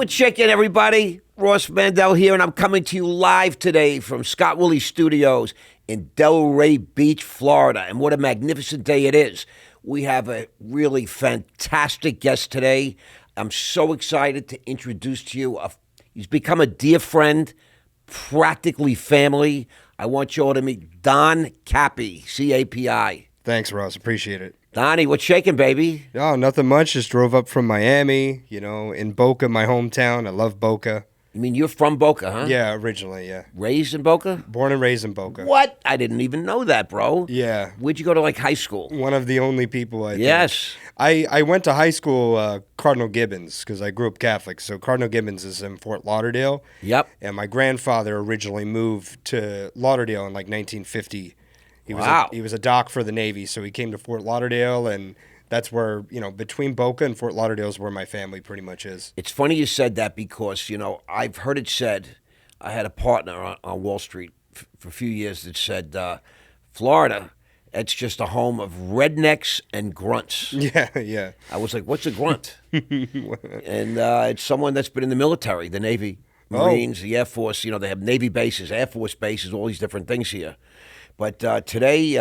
What's shaking, everybody? Ross Mandel here, and I'm coming to you live today from Scott Woolley Studios in Delray Beach, Florida. And what a magnificent day it is. We have a really fantastic guest today. I'm so excited to introduce to you. He's become a dear friend, practically family. I want you all to meet Don Capi, C-A-P-I. Thanks, Ross. Appreciate it. Donnie, what's shaking, baby? Oh, nothing much. Just drove up from Miami, in Boca, my hometown. I love Boca. You mean you're from Boca, huh? Yeah, originally, yeah. Raised in Boca? Born and raised in Boca. What? I didn't even know that, bro. Yeah. Where'd you go to, high school? One of the only people I think. Yes. I went to high school, Cardinal Gibbons, because I grew up Catholic. So Cardinal Gibbons is in Fort Lauderdale. Yep. And my grandfather originally moved to Lauderdale in 1950. He was a doc for the Navy, so he came to Fort Lauderdale, and that's where, between Boca and Fort Lauderdale is where my family pretty much is. It's funny you said that because, I've heard it said, I had a partner on Wall Street for a few years that said, Florida, it's just a home of rednecks and grunts. Yeah, yeah. I was like, what's a grunt? And it's someone that's been in the military, the Navy, Marines, the Air Force. They have Navy bases, Air Force bases, all these different things here. But today,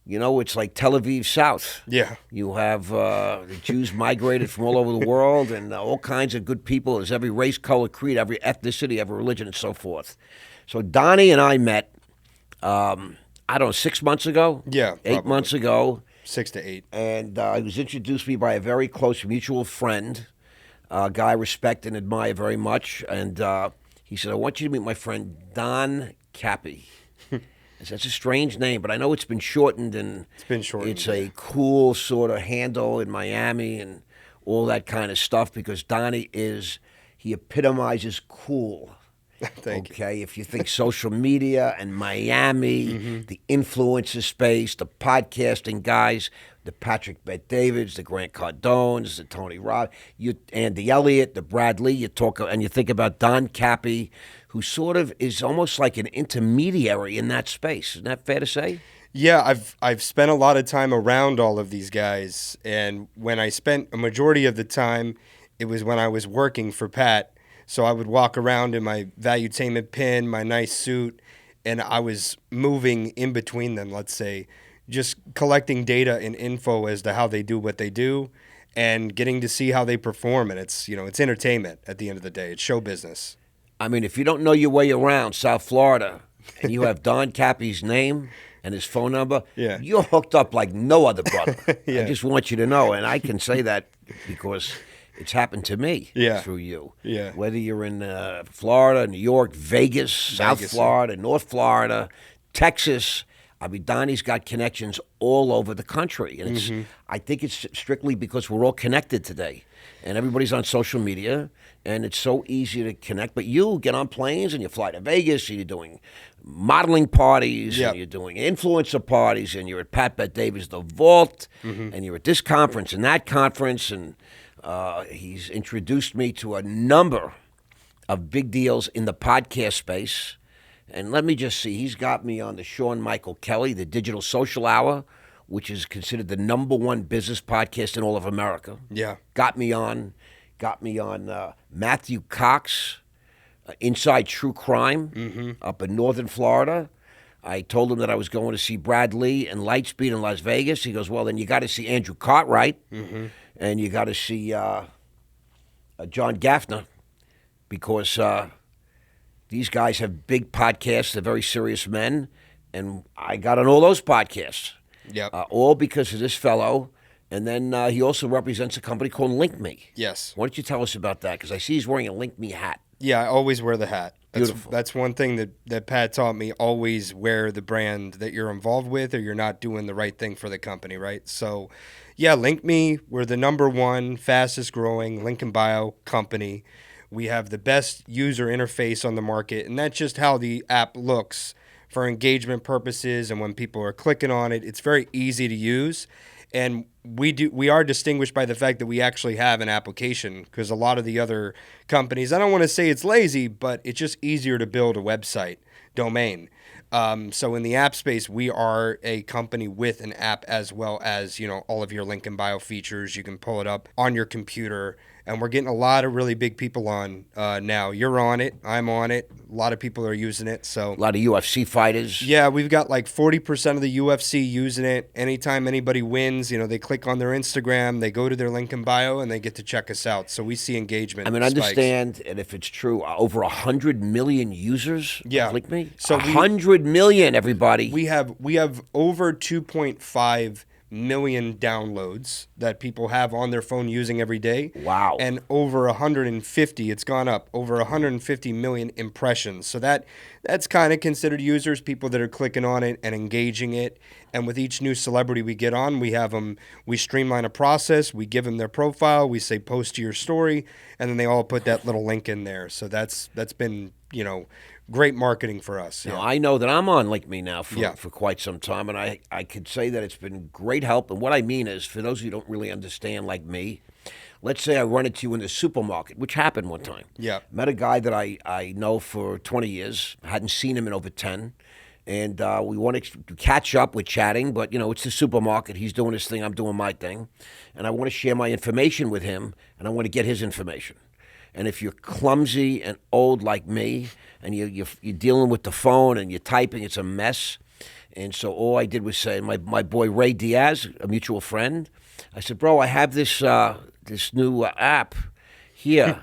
it's like Tel Aviv South. Yeah. You have the Jews migrated from all over the world and all kinds of good people. There's every race, color, creed, every ethnicity, every religion, and so forth. So Donnie and I met, 6 months ago? Yeah. 8 months ago. 6 to 8. And he was introduced to me by a very close mutual friend, a guy I respect and admire very much. And he said, I want you to meet my friend Don Capi. That's a strange name, but I know it's been shortened, and it's been shortened. It's a cool sort of handle in Miami and all that kind of stuff because Donnie he epitomizes cool. Thank you. Okay, if you think social media and Miami, the influencer space, the podcasting guys, the Patrick Bet-Davids, the Grant Cardones, the Tony Robb, Andy Elliott, the Brad Lee, you think about Don Capi, who sort of is almost like an intermediary in that space. Isn't that fair to say? Yeah, I've spent a lot of time around all of these guys, and when I spent a majority of the time, it was when I was working for Pat. So I would walk around in my Valuetainment pin, my nice suit, and I was moving in between them, let's say, just collecting data and info as to how they do what they do and getting to see how they perform. And it's entertainment at the end of the day. It's show business. I mean, if you don't know your way around South Florida and you have Don Capi's name and his phone number, you're hooked up like no other brother. I just want you to know, and I can say that because it's happened to me through you. Yeah. Whether you're in Florida, New York, Vegas, South Florida, North Florida, Texas. I mean, Donnie's got connections all over the country. And I think it's strictly because we're all connected today. And everybody's on social media, and it's so easy to connect. But you get on planes, and you fly to Vegas, and you're doing modeling parties, and you're doing influencer parties, and you're at Pat Bet-Davids' The Vault, and you're at this conference and that conference, and he's introduced me to a number of big deals in the podcast space. And let me just see, he's got me on the Sean Michael Kelly, the Digital Social Hour, which is considered the #1 business podcast in all of America. Yeah. Got me on Matthew Cox, Inside True Crime, up in Northern Florida. I told him that I was going to see Brad Lee and Lightspeed in Las Vegas. He goes, well, then you got to see Andrew Cartwright, and you got to see John Gaffner, because these guys have big podcasts. They're very serious men, and I got on all those podcasts. Yep. All because of this fellow. And then he also represents a company called LinkMe. Yes. Why don't you tell us about that? Because I see he's wearing a LinkMe hat. Yeah, I always wear the hat. Beautiful. That's one thing that Pat taught me. Always wear the brand that you're involved with, or you're not doing the right thing for the company, right? So, yeah, LinkMe, we're the #1 fastest growing link in bio company. We have the best user interface on the market, and that's just how the app looks for engagement purposes. And when people are clicking on it, it's very easy to use. And we are distinguished by the fact that we actually have an application, because a lot of the other companies, I don't want to say it's lazy, but it's just easier to build a website domain. So in the app space, we are a company with an app, as well as, all of your link in bio features. You can pull it up on your computer, and we're getting a lot of really big people on now. You're on it. I'm on it. A lot of people are using it. So A lot of UFC fighters. yeah, we've got like 40% of the UFC using it. Anytime anybody wins, they click on their Instagram, they go to their link in bio, and they get to check us out. So we see engagement. I mean, spikes. understand, and if it's true, over 100 million users. Yeah. Like me. So 100 million, everybody. We have over 2.5 million downloads that people have on their phone using every day. Wow. And over 150, it's gone up, over 150 million impressions. So that's kind of considered users, people that are clicking on it and engaging it. And with each new celebrity we get on, we streamline a process, we give them their profile, we say post to your story, and then they all put that little link in there. So that's been, great marketing for us. Now, I know that I'm on LinkMe now Yeah. for quite some time, and I could say that it's been great help. And what I mean is, for those of you who don't really understand, like me, let's say I run into you in the supermarket, which happened one time. Yeah. Met a guy that I know for 20 years, hadn't seen him in over 10. And we wanted to catch up with chatting, but, it's the supermarket. He's doing his thing, I'm doing my thing. And I want to share my information with him, and I want to get his information. And if you're clumsy and old like me, and you're dealing with the phone and you're typing, it's a mess. And so all I did was say, my boy Ray Diaz, a mutual friend, I said, bro, I have this this new app here,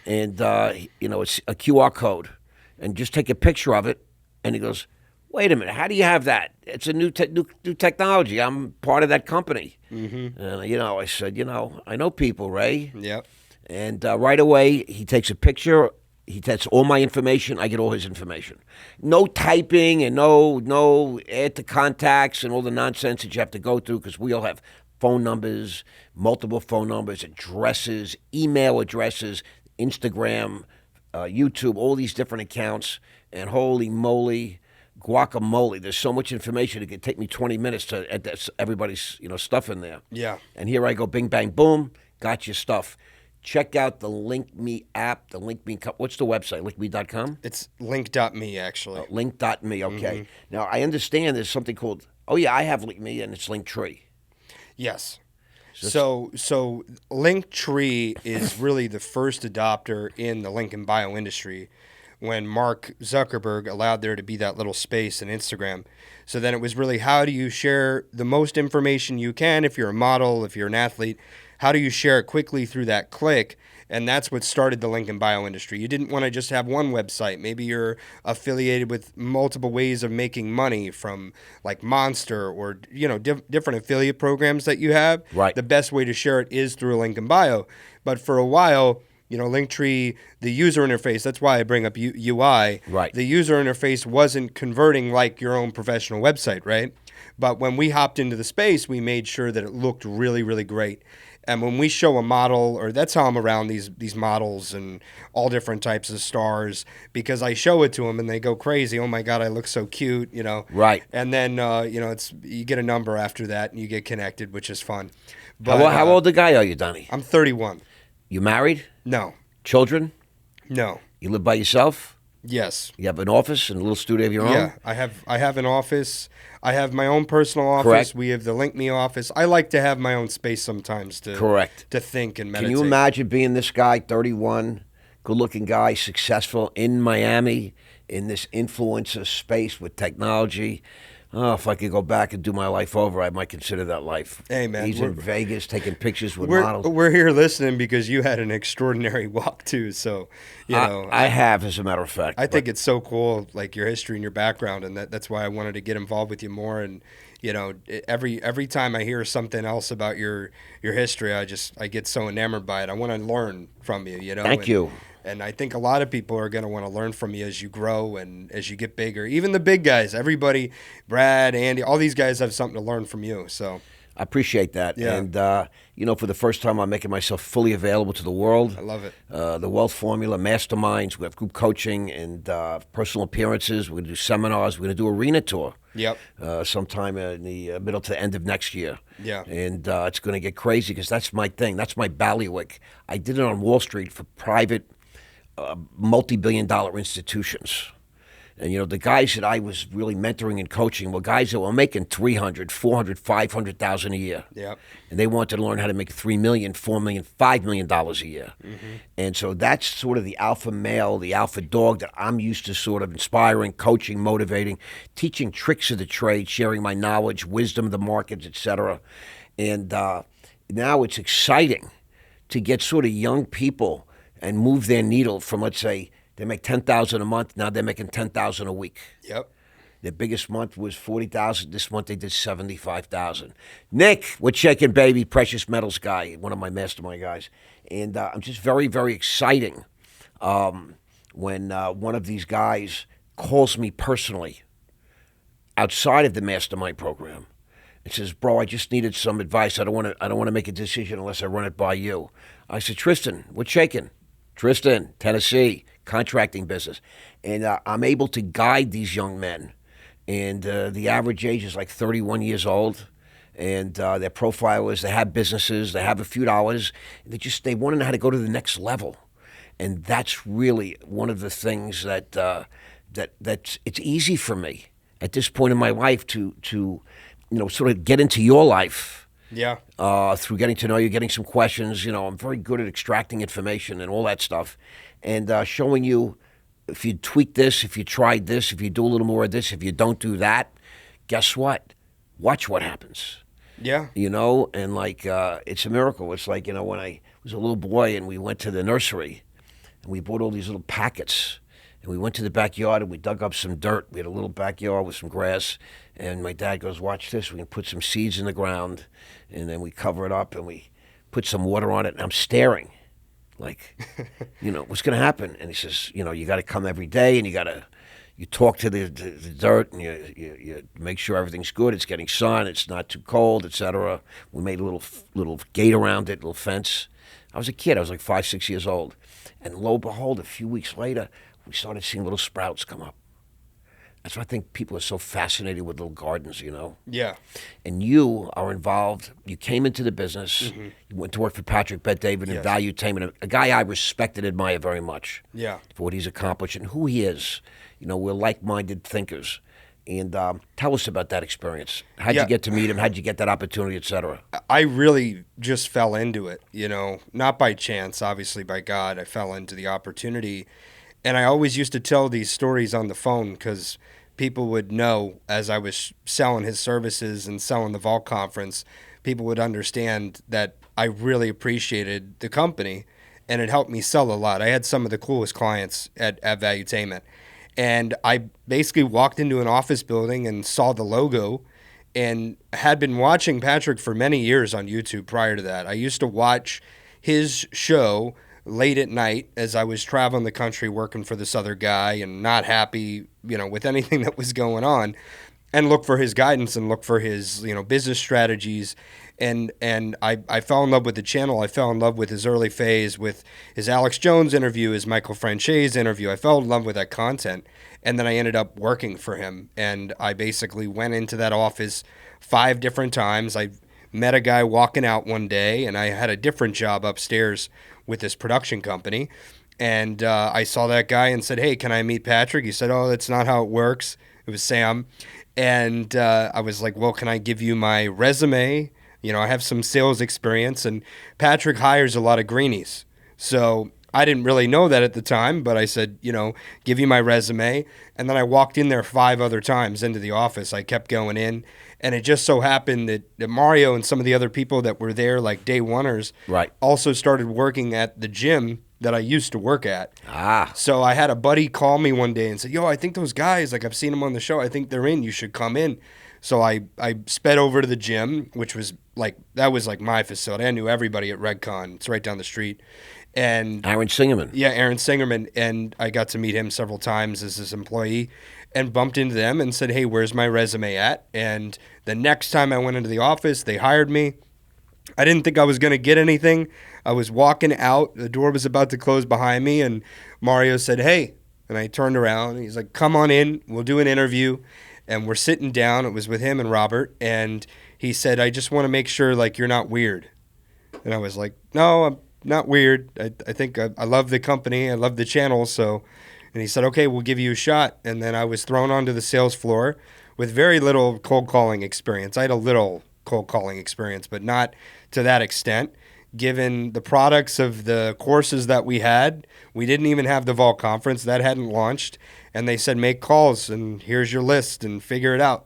and it's a QR code, and just take a picture of it. And he goes, wait a minute, how do you have that? It's a new technology. I'm part of that company. Mm-hmm. And I said, I know people, Ray. Yep. And right away, he takes a picture. He takes all my information. I get all his information. No typing and no add to contacts and all the nonsense that you have to go through, because we all have phone numbers, multiple phone numbers, addresses, email addresses, Instagram, YouTube, all these different accounts. And holy moly, guacamole, there's so much information. It could take me 20 minutes to add everybody's stuff in there. Yeah. And here I go, bing, bang, boom, got your stuff. Check out the LinkMe app, the LinkMe. What's the website? LinkMe.com? It's link.me, actually. Link.me, okay. Now, I understand there's something called, I have LinkMe, and it's Linktree. Yes. So Linktree is really the first adopter in the link in bio industry, when Mark Zuckerberg allowed there to be that little space in Instagram. So then it was really, how do you share the most information you can? If you're a model, if you're an athlete, how do you share it quickly through that click? And that's what started the link in bio industry. You didn't want to just have one website. Maybe you're affiliated with multiple ways of making money, from like Monster or different affiliate programs that you have. Right. The best way to share it is through a link in bio. But for a while, Linktree, the user interface, that's why I bring up UI. Right. The user interface wasn't converting like your own professional website, right? But when we hopped into the space, we made sure that it looked really, really great. And when we show a model, or that's how I'm around these models and all different types of stars, because I show it to them and they go crazy. Oh my God, I look so cute, Right. And then you get a number after that and you get connected, which is fun. But How old a guy are you, Donnie? I'm 31. You married? No. Children? No. You live by yourself? Yes. You have an office and a little studio of your own? Yeah, I have an office. I have my own personal office. Correct. We have the LinkMe office. I like to have my own space sometimes to Correct. to think and meditate. Can you imagine being this guy, 31, good-looking guy, successful in Miami, in this influencer space with technology? Oh, if I could go back and do my life over, I might consider that life. Hey, man, He's in Vegas taking pictures with We're models. we're here listening because you had an extraordinary walk too. So, I have, as a matter of fact. I think it's so cool, like your history and your background, and that's why I wanted to get involved with you more. And every time I hear something else about your history, I get so enamored by it. I want to learn from you. Thank you. And I think a lot of people are going to want to learn from you as you grow and as you get bigger. Even the big guys, everybody, Brad, Andy, all these guys have something to learn from you. So I appreciate that. Yeah. And, for the first time, I'm making myself fully available to the world. I love it. The Wealth Formula, masterminds, we have group coaching and personal appearances. We're going to do seminars. We're going to do arena tour. Yep. Sometime in the middle to the end of next year. Yeah. And it's going to get crazy because that's my thing. That's my bailiwick. I did it on Wall Street for private, multi-billion-dollar institutions. And, the guys that I was really mentoring and coaching were guys that were making 300, 400, 500,000 a year. Yep. And they wanted to learn how to make $3 million, $4 million, $5 million a year. And so that's sort of the alpha male, the alpha dog that I'm used to sort of inspiring, coaching, motivating, teaching tricks of the trade, sharing my knowledge, wisdom of the markets, etc. And now it's exciting to get sort of young people and move their needle from, let's say, they make $10,000 a month. Now they're making $10,000 a week. Yep. Their biggest month was $40,000. This month they did $75,000. Nick, we're checking, baby, precious metals guy, one of my mastermind guys, and I'm just very, very exciting when one of these guys calls me personally outside of the mastermind program and says, "Bro, I just needed some advice. I don't want to make a decision unless I run it by you." I said, "Tristan, what's shaking?" Tristan, Tennessee, contracting business. And I'm able to guide these young men. And the average age is like 31 years old. And their profile is they have businesses, they have a few dollars. They want to know how to go to the next level. And that's really one of the things that's it's easy for me at this point in my life to sort of get into your life. Yeah. Through getting to know you, getting some questions. I'm very good at extracting information and all that stuff. And showing you if you tweak this, if you tried this, if you do a little more of this, if you don't do that, guess what? Watch what happens. Yeah. And like it's a miracle. It's like, when I was a little boy and we went to the nursery and we bought all these little packets. And we went to the backyard and we dug up some dirt. We had a little backyard with some grass. And my dad goes, "Watch this. We can put some seeds in the ground." And then we cover it up and we put some water on it. And I'm staring like, what's going to happen? And he says, you got to come every day and you talk to the dirt and you make sure everything's good. It's getting sun. It's not too cold, etc. We made a little gate around it, little fence. I was a kid. I was like 5, 6 years old. And lo and behold, a few weeks later, we started seeing little sprouts come up. That's why I think people are so fascinated with little gardens, Yeah. And you are involved. You came into the business. Mm-hmm. You went to work for Patrick Bet-David and Valuetainment, a guy I respect and admire very much. Yeah. For what he's accomplished and who he is. We're like-minded thinkers. And tell us about that experience. How'd you get to meet him? How'd you get that opportunity, et cetera? I really just fell into it, not by chance, obviously by God. I fell into the opportunity. And I always used to tell these stories on the phone because people would know as I was selling his services and selling the Vault Conference, people would understand that I really appreciated the company and it helped me sell a lot. I had some of the coolest clients at Valuetainment. And I basically walked into an office building and saw the logo and had been watching Patrick for many years on YouTube prior to that. I used to watch his show late at night as I was traveling the country working for this other guy and not happy, with anything that was going on, and look for his guidance and look for his, business strategies. And I fell in love with the channel. I fell in love with his early phase, with his Alex Jones interview, his Michael Franche's interview. I fell in love with that content. And then I ended up working for him. And I basically went into that office 5 different times. I met a guy walking out one day, and I had a different job upstairs with this production company. And I saw that guy and said, "Hey, can I meet Patrick?" He said, "Oh, that's not how it works." It was Sam. And I was like, "Well, can I give you my resume? I have some sales experience." And Patrick hires a lot of greenies. So I didn't really know that at the time, but I said, "Give you my resume." And then I walked in there 5 other times into the office. I kept going in. And it just so happened that Mario and some of the other people that were there, like day oneers, also started working at the gym that I used to work at. So I had a buddy call me one day and say, "Yo, I think those guys, I've seen them on the show. I think they're in. You should come in." So I sped over to the gym, which was that was my facility. I knew everybody at Redcon. It's right down the street. And Aaron Singerman. Yeah, Aaron Singerman. And I got to meet him several times as his employee and bumped into them and said, "Hey, where's my resume at?" And the next time I went into the office, they hired me. I didn't think I was going to get anything. I was walking out. The door was about to close behind me, and Mario said, "Hey." And I turned around, and he's like, "Come on in. We'll do an interview." and we're sitting down. It was with him and Robert, and he said, "I just want to make sure like you're not weird." And I was like, "No, I'm not weird. I think I love the company. I love the channel." So, and he said, "Okay, we'll give you a shot." And then I was thrown onto the sales floor with very little cold calling experience. I had a little cold calling experience, but not to that extent. Given the products of the courses that we had, we didn't even have the Vault Conference. That hadn't launched. And they said, make calls, and here's your list, and figure it out.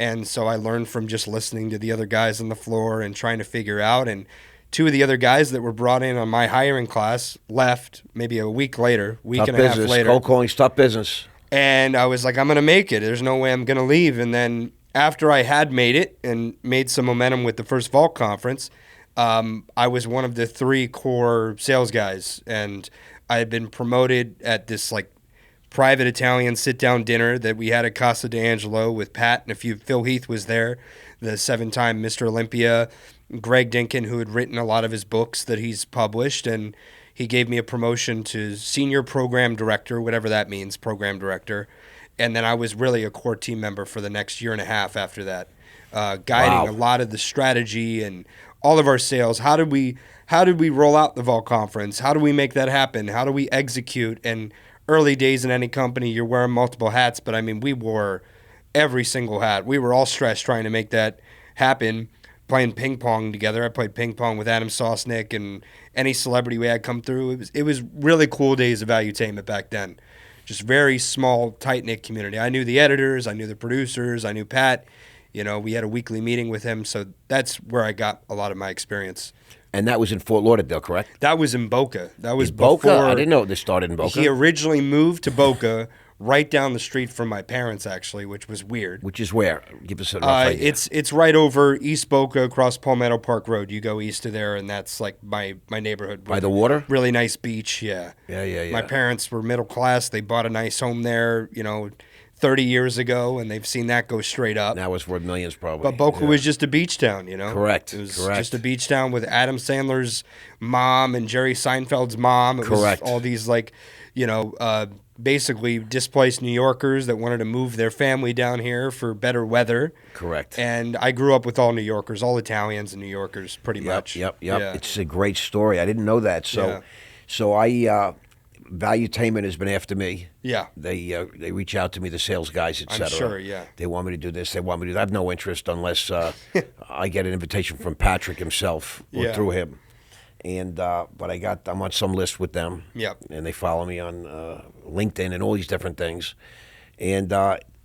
And so I learned from just listening to the other guys on the floor and trying to figure out. And two of the other guys that were brought in on my hiring class left maybe a week later, tough and business. a half later. Cold calling's tough business. And I was like, I'm going to make it. There's no way I'm going to leave. And then after I had made it and made some momentum with the first Vault Conference, I was one of the 3 core sales guys, and I had been promoted at this like private Italian sit-down dinner that we had at Casa d'Angelo with Pat and a few. Phil Heath was there, the 7-time Mr. Olympia, Greg Dinkin, who had written a lot of his books that he's published, and he gave me a promotion to senior program director, whatever that means, program director, and then I was really a core team member for the next year and a half after that, guiding a lot of the strategy and all of our sales. How did we roll out the Vault Conference? How do we make that happen? How do we execute? And early days in any company, you're wearing multiple hats, but I mean, we wore every single hat. We were all stressed trying to make that happen, playing ping pong together. I played ping pong with Adam Sosnick and any celebrity we had come through. It was really cool days of Valuetainment back then. Just very small, tight-knit community. I knew the editors, I knew the producers, I knew Pat. You know, we had a weekly meeting with him, so that's where I got a lot of my experience. And that was in Fort Lauderdale, correct? That was in Boca. That was Boca? before. I didn't know this started in Boca. He originally moved to Boca, right down the street from my parents, actually, which was weird. Which is where? Give us a rough idea. It's right over East Boca, across Palmetto Park Road. You go east of there, and that's like my neighborhood. By the water? Really nice beach, yeah. Yeah. My parents were middle class. They bought a nice home there, 30 years ago, and they've seen that go straight up. Now it's worth millions, probably. But Boca was just a beach town, Correct. It was just a beach town with Adam Sandler's mom and Jerry Seinfeld's mom. It Correct. was all these, basically displaced New Yorkers that wanted to move their family down here for better weather. Correct. And I grew up with all New Yorkers, all Italians and New Yorkers, pretty much. Yep. Yeah. It's a great story. I didn't know that. So I Valuetainment has been after me. Yeah. They reach out to me, the sales guys, et cetera. I'm sure, yeah. They want me to do this. They want me to do that. I have no interest unless I get an invitation from Patrick himself or through him. And but I'm on some list with them. Yep. And they follow me on LinkedIn and all these different things. And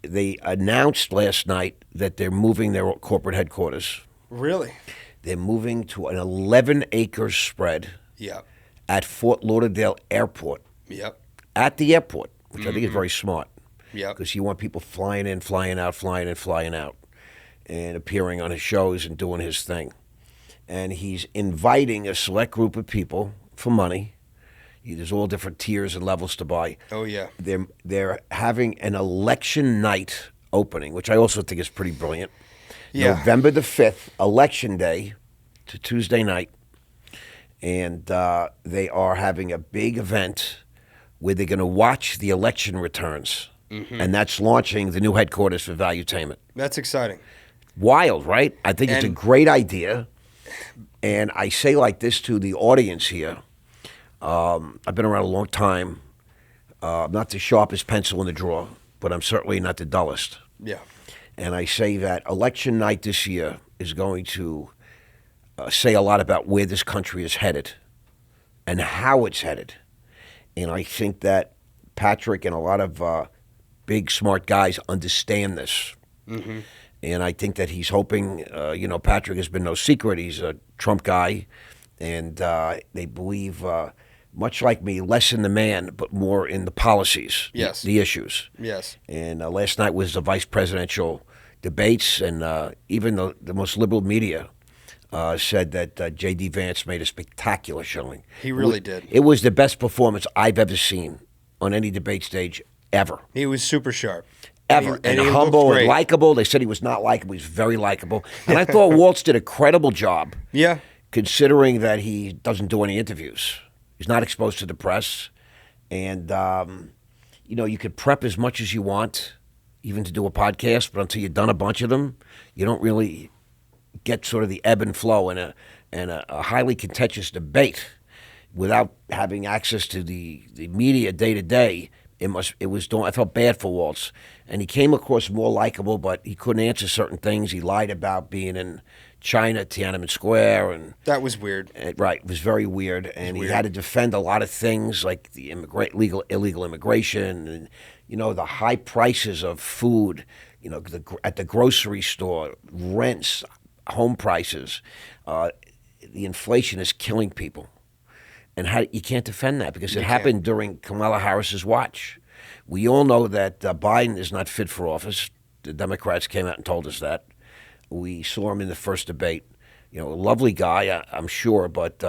they announced last night that they're moving their corporate headquarters. Really? They're moving to an 11-acre spread at Fort Lauderdale Airport. Yep. At the airport, which I think is very smart. Yep. Because you want people flying in, flying out, flying in, flying out, and appearing on his shows and doing his thing. And he's inviting a select group of people for money. There's all different tiers and levels to buy. Oh, yeah. They're having an election night opening, which I also think is pretty brilliant. Yeah. November the 5th, election day to Tuesday night. And they are having a big event where they're going to watch the election returns. Mm-hmm. And that's launching the new headquarters for Valuetainment. That's exciting. Wild, right? I think it's a great idea. And I say like this to the audience here. I've been around a long time. I'm not the sharpest pencil in the drawer, but I'm certainly not the dullest. Yeah. And I say that election night this year is going to say a lot about where this country is headed and how it's headed. And I think that Patrick and a lot of big, smart guys understand this. Mm-hmm. And I think that he's hoping, Patrick has been no secret. He's a Trump guy. And they believe, much like me, less in the man, but more in the policies, yes, the issues. Yes. And last night was the vice presidential debates, and even the most liberal media said that J.D. Vance made a spectacular showing. He really did. It was the best performance I've ever seen on any debate stage ever. He was super sharp. Ever. And he humble and likable. They said he was not likable. He was very likable. And I thought Waltz did a credible job. Yeah. Considering that he doesn't do any interviews. He's not exposed to the press. And, you could prep as much as you want. even to do a podcast, but until you've done a bunch of them, you don't really get sort of the ebb and flow in a highly contentious debate without having access to the media day to day. I felt bad for Waltz, and he came across more likable, but he couldn't answer certain things. He lied about being in China, Tiananmen Square, and That was weird. right, it was very weird, and he had to defend a lot of things like the illegal immigration, and the high prices of food, at the grocery store, rents, home prices, the inflation is killing people. And you can't defend that because it happened during Kamala Harris's watch. We all know that Biden is not fit for office. The Democrats came out and told us that. We saw him in the first debate. A lovely guy, I'm sure, but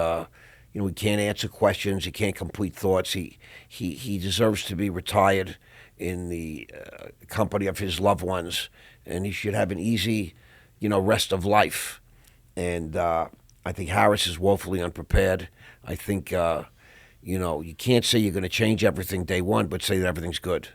he can't answer questions. He can't complete thoughts. He deserves to be retired in the company of his loved ones, and he should have an easy, rest of life. And I think Harris is woefully unprepared. I think, you can't say you're going to change everything day one, but say that everything's good.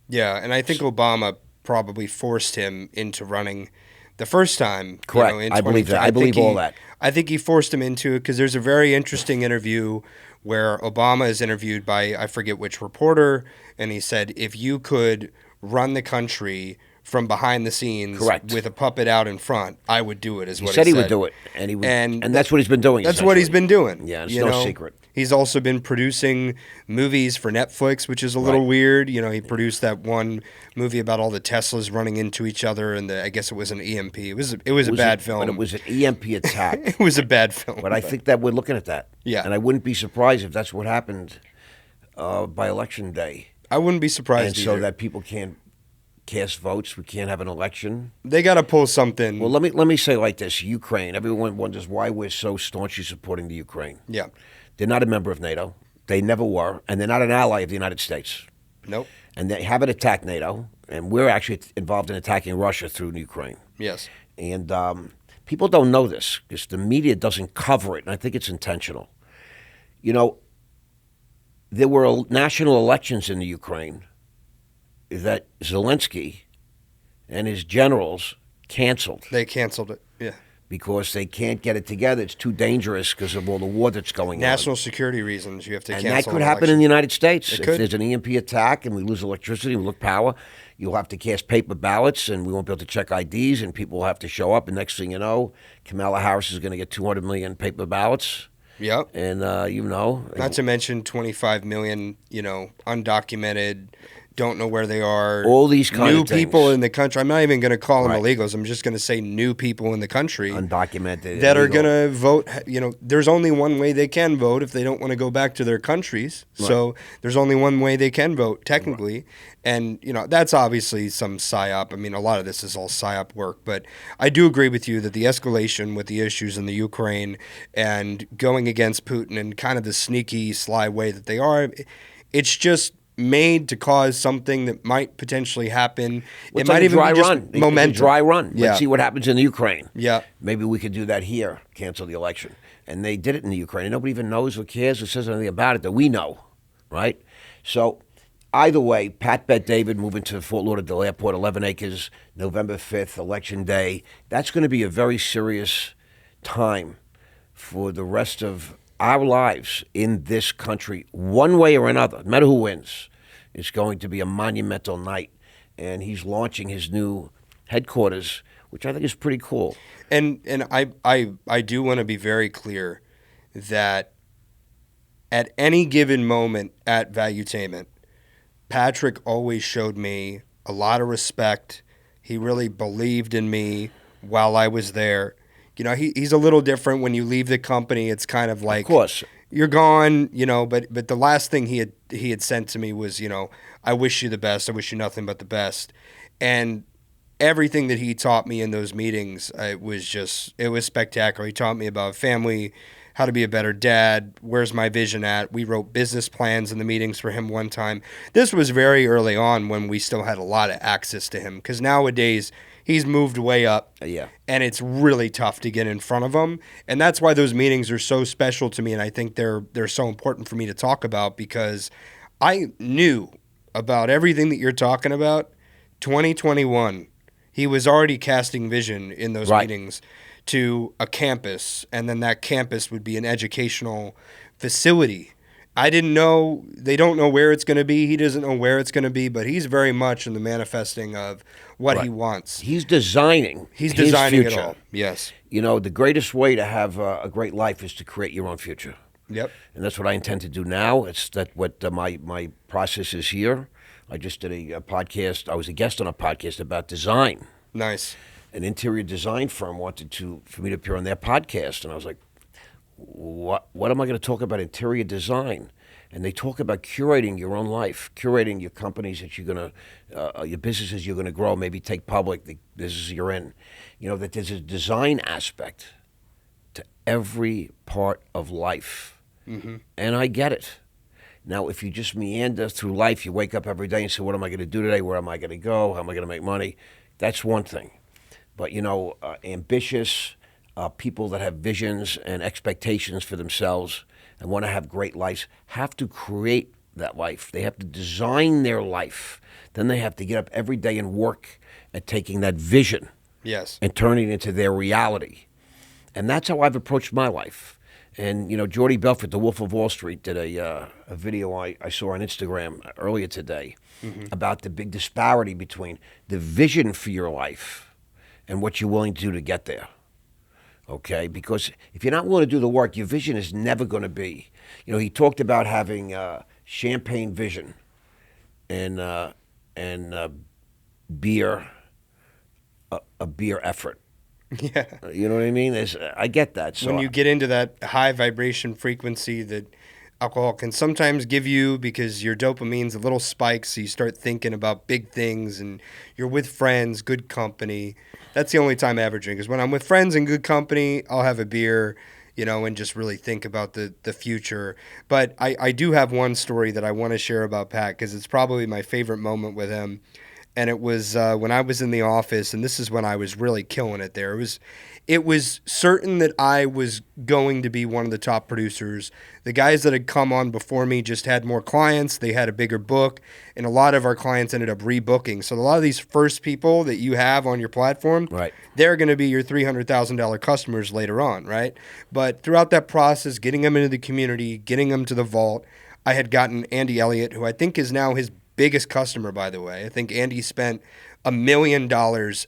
Yeah, and I think Obama probably forced him into running the first time. Correct. I believe that. I believe all that. I think he forced him into it because there's a very interesting interview where Obama is interviewed by, I forget which reporter, and he said, if you could run the country from behind the scenes Correct. with a puppet out in front, I would do it, is what he said. He would do it, and that's what he's been doing. That's what he's been doing. Yeah, it's no secret. He's also been producing movies for Netflix, which is a little weird. He produced that one movie about all the Teslas running into each other, and I guess it was an EMP. It was a bad film. But it was an EMP attack. It was a bad film. But I think that we're looking at that. Yeah. And I wouldn't be surprised if that's what happened by Election Day. I wouldn't be surprised either. So that people can't cast votes. We can't have an election. They got to pull something. Well, let me say like this: Ukraine. Everyone wonders why we're so staunchly supporting the Ukraine. Yeah, they're not a member of NATO. They never were, and they're not an ally of the United States. Nope. And they haven't attacked NATO, and we're actually involved in attacking Russia through Ukraine. Yes. And people don't know this because the media doesn't cover it, and I think it's intentional. There were national elections in the Ukraine that Zelensky and his generals canceled. They canceled it, yeah. Because they can't get it together. It's too dangerous because of all the war that's going on. National security reasons, you have to cancel. And that could happen in the United States. If there's an EMP attack and we lose electricity, we lose power, you'll have to cast paper ballots and we won't be able to check IDs and people will have to show up. And next thing you know, Kamala Harris is going to get 200 million paper ballots. Yep. And, Not to mention 25 million, undocumented, don't know where they are. All these kind new of things. people in the country. I'm not even going to call them illegals. I'm just going to say new people in the country. Undocumented. That illegal. Are going to vote. There's only one way they can vote if they don't want to go back to their countries. Right. So there's only one way they can vote, technically. Right. And, that's obviously some PSYOP. I mean, a lot of this is all PSYOP work. But I do agree with you that the escalation with the issues in the Ukraine and going against Putin in kind of the sneaky, sly way that they are, it's just made to cause something that might potentially happen. It might even be just momentum. Dry run. Yeah. Let's see what happens in the Ukraine. Yeah. Maybe we could do that here, cancel the election. And they did it in the Ukraine. And nobody even knows or cares or says anything about it that we know, right? So either way, Pat Bet David moving to Fort Lauderdale Airport, 11 acres, November 5th, Election Day. That's going to be a very serious time for the rest of our lives in this country, one way or another, no matter who wins. It's going to be a monumental night, and he's launching his new headquarters, which I think is pretty cool. And I do want to be very clear that at any given moment at Valuetainment, Patrick always showed me a lot of respect. He really believed in me while I was there. He's a little different when you leave the company. It's kind of like, of course, you're gone, but the last thing he had sent to me was, I wish you the best. I wish you nothing but the best. And everything that he taught me in those meetings, it was spectacular. He taught me about family, how to be a better dad, where's my vision at. We wrote business plans in the meetings for him one time. This was very early on when we still had a lot of access to him, because nowadays he's moved way up, and it's really tough to get in front of him. And that's why those meetings are so special to me, and I think they're so important for me to talk about, because I knew about everything that you're talking about 2021, he was already casting vision in those Right. meetings to a campus, and then that campus would be an educational facility. I didn't know, they don't know where it's going to be. He doesn't know where it's going to be, but he's very much in the manifesting of what he Right. wants. He's designing. He's his designing future. it all. Yes. You know, the greatest way to have a great life is to create your own future. Yep. And that's what I intend to do now. It's that what my process is here. I just did a podcast. I was a guest on a podcast about design. Nice. An interior design firm wanted for me to appear on their podcast, and I was like, "What am I going to talk about interior design?" And they talk about curating your own life, curating your companies that you're going to, your businesses you're going to grow, maybe take public, the businesses you're in. You know, that there's a design aspect to every part of life. Mm-hmm. And I get it. Now, if you just meander through life, you wake up every day and say, what am I going to do today? Where am I going to go? How am I going to make money? That's one thing. But, you know, ambitious people that have visions and expectations for themselves and want to have great lives have to create that life. They have to design their life. Then they have to get up every day and work at taking that vision Yes. and turning it into their reality. And that's how I've approached my life. And, you know, Jordy Belfort, the Wolf of Wall Street, did a video I saw on Instagram earlier today about the big disparity between the vision for your life and what you're willing to do to get there. Okay? Because if you're not willing to do the work, your vision is never going to be. You know, he talked about having champagne vision and beer, a beer effort. Yeah. You know what I mean? I get that. So When you get into that high vibration frequency that alcohol can sometimes give you because your dopamine's a little spiked, so you start thinking about big things and you're with friends, good company. That's the only time I ever drink is when I'm with friends and good company, I'll have a beer, you know, and just really think about the future. But I do have one story that I want to share about Pat because it's probably my favorite moment with him. And it was when I was in the office, and this is when I was really killing it there. It was certain that I was going to be one of the top producers. The guys that had come on before me just had more clients. They had a bigger book, and a lot of our clients ended up rebooking. So a lot of these first people that you have on your platform, Right. they're going to be your $300,000 customers later on, right? But throughout that process, getting them into the community, getting them to the vault, I had gotten Andy Elliott, who I think is now his biggest customer, by the way. I think Andy spent $1 million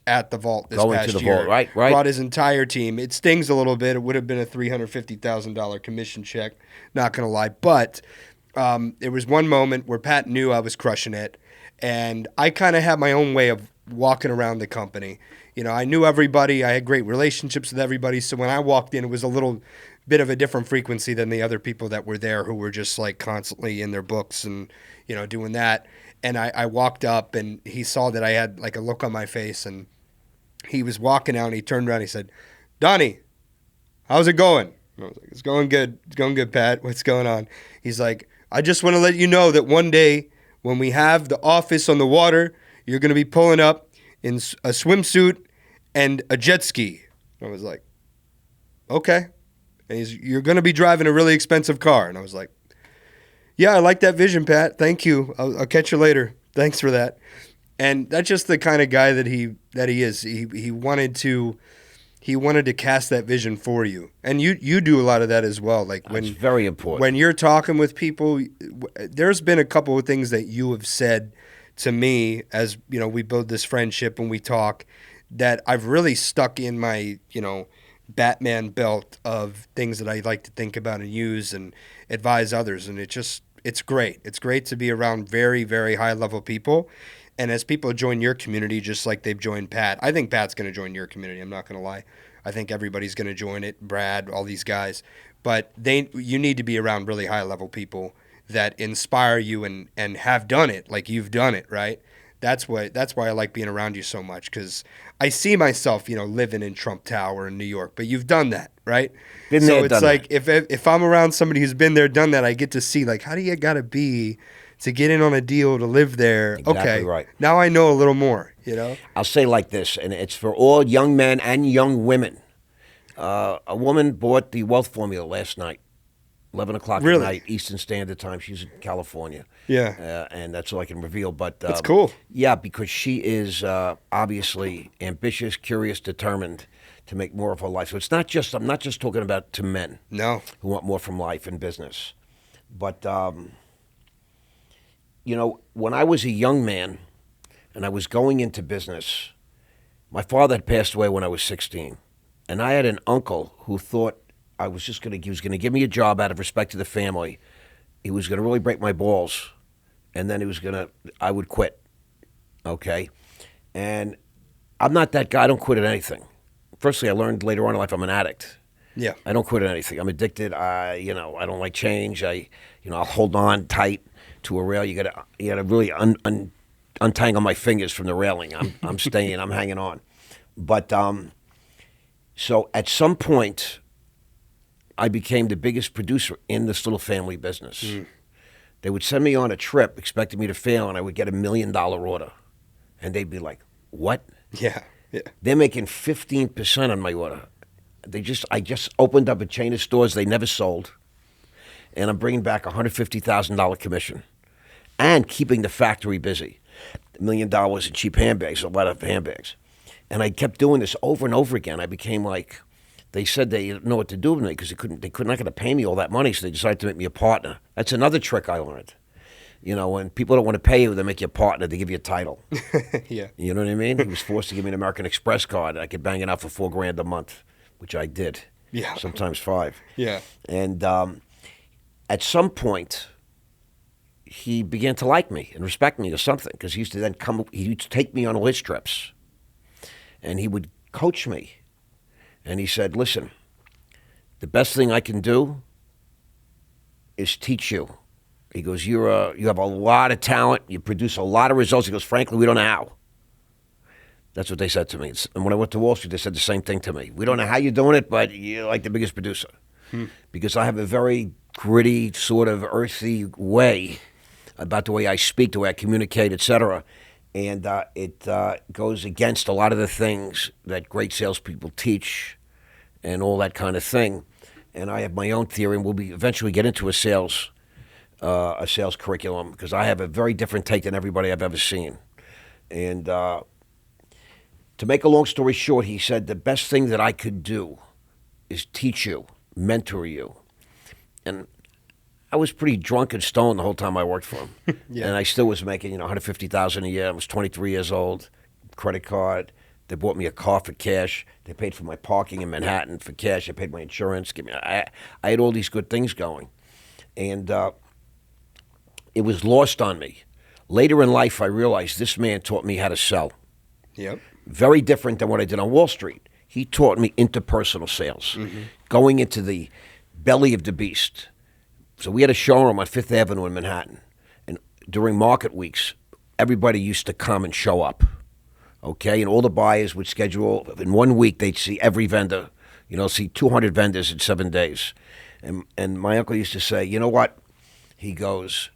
at the vault this Going past to the year. vault, right. Brought his entire team. It stings a little bit. It would have been a $350,000 commission check, not going to lie. But there was one moment where Pat knew I was crushing it, and I kind of had my own way of walking around the company. You know, I knew everybody. I had great relationships with everybody. So when I walked in, it was a little bit of a different frequency than the other people that were there who were just like constantly in their books and, you know, doing that. And I walked up and he saw that I had like a look on my face and he was walking out and he turned around and he said, Donnie, how's it going? And I was like, it's going good. It's going good, Pat. What's going on? He's like, I just want to let you know that one day when we have the office on the water, you're going to be pulling up in a swimsuit and a jet ski. And I was like, okay. And you're going to be driving a really expensive car. And I was like, yeah, I like that vision, Pat. Thank you. I'll catch you later. Thanks for that. And that's just the kind of guy that he is. He wanted to cast that vision for you. And you do a lot of that as well. Like it's very important. When you're talking with people, there's been a couple of things that you have said to me as, you know, we build this friendship and we talk that I've really stuck in my, you know, Batman belt of things that I like to think about and use and advise others. And it's great. It's great to be around very, very high level people. And as people join your community, just like they've joined Pat, I think Pat's going to join your community. I'm not going to lie. I think everybody's going to join it. Brad, all these guys, but you need to be around really high level people that inspire you and have done it. Like you've done it, right? That's why I like being around you so much, because I see myself, you know, living in Trump Tower in New York. But you've done that, right? Been so there, it's done like that. if I'm around somebody who's been there, done that, I get to see like how do you gotta be to get in on a deal to live there? Exactly okay, right. Now I know a little more. You know, I'll say like this, and it's for all young men and young women. A woman bought the wealth formula last night. 11 o'clock Really? at night, Eastern Standard Time. She's in California. Yeah. And that's all I can reveal. But That's cool. Yeah, because she is obviously ambitious, curious, determined to make more of her life. So it's not just, I'm not just talking about to men No. who want more from life and business. But, when I was a young man and I was going into business, my father had passed away when I was 16. And I had an uncle who thought he was going to give me a job out of respect to the family. He was going to really break my balls. And then I would quit. Okay? And I'm not that guy. I don't quit at anything. Firstly, I learned later on in life I'm an addict. Yeah. I don't quit at anything. I'm addicted. I don't like change. I'll hold on tight to a rail. You gotta really untangle my fingers from the railing. I'm staying. I'm hanging on. But so at some point, I became the biggest producer in this little family business. They would send me on a trip, expecting me to fail, and I would get $1 million order, and they'd be like, "What?" Yeah. Yeah. They're making 15% on my order. I just opened up a chain of stores they never sold, and I'm bringing back $150,000 commission, and keeping the factory busy. $1 million in cheap handbags, a lot of handbags, and I kept doing this over and over again. I became like, they said they didn't know what to do with me because they not going to pay me all that money, so they decided to make me a partner. That's another trick I learned. When people don't want to pay you, they make you a partner. They give you a title. Yeah. You know what I mean? He was forced to give me an American Express card. I could bang it out for $4,000 a month, which I did. Yeah. Sometimes 5. Yeah. And at some point, he began to like me and respect me or something, because he used to then he used to take me on list trips, and he would coach me. And he said, "Listen, the best thing I can do is teach you." He goes, you have a lot of talent. You produce a lot of results. He goes, "Frankly, we don't know how." That's what they said to me. And when I went to Wall Street, they said the same thing to me. "We don't know how you're doing it, but you're like the biggest producer." Because I have a very gritty, sort of earthy way about the way I speak, the way I communicate, etc. And it goes against a lot of the things that great salespeople teach and all that kind of thing. And I have my own theory, and we'll eventually get into a sales curriculum, because I have a very different take than everybody I've ever seen. And to make a long story short, he said the best thing that I could do is teach you, mentor you. And I was pretty drunk and stoned the whole time I worked for him. Yeah. And I still was making $150,000 a year. I was 23 years old, credit card. They bought me a car for cash. They paid for my parking in Manhattan for cash. They paid my insurance. I had all these good things going. And it was lost on me. Later in life, I realized this man taught me how to sell. Yep. Very different than what I did on Wall Street. He taught me interpersonal sales, going into the belly of the beast. So we had a showroom on Fifth Avenue in Manhattan. And during market weeks, everybody used to come and show up. Okay? And all the buyers would schedule, in 1 week, they'd see every vendor, see 200 vendors in 7 days. And my uncle used to say, "You know what?" He goes,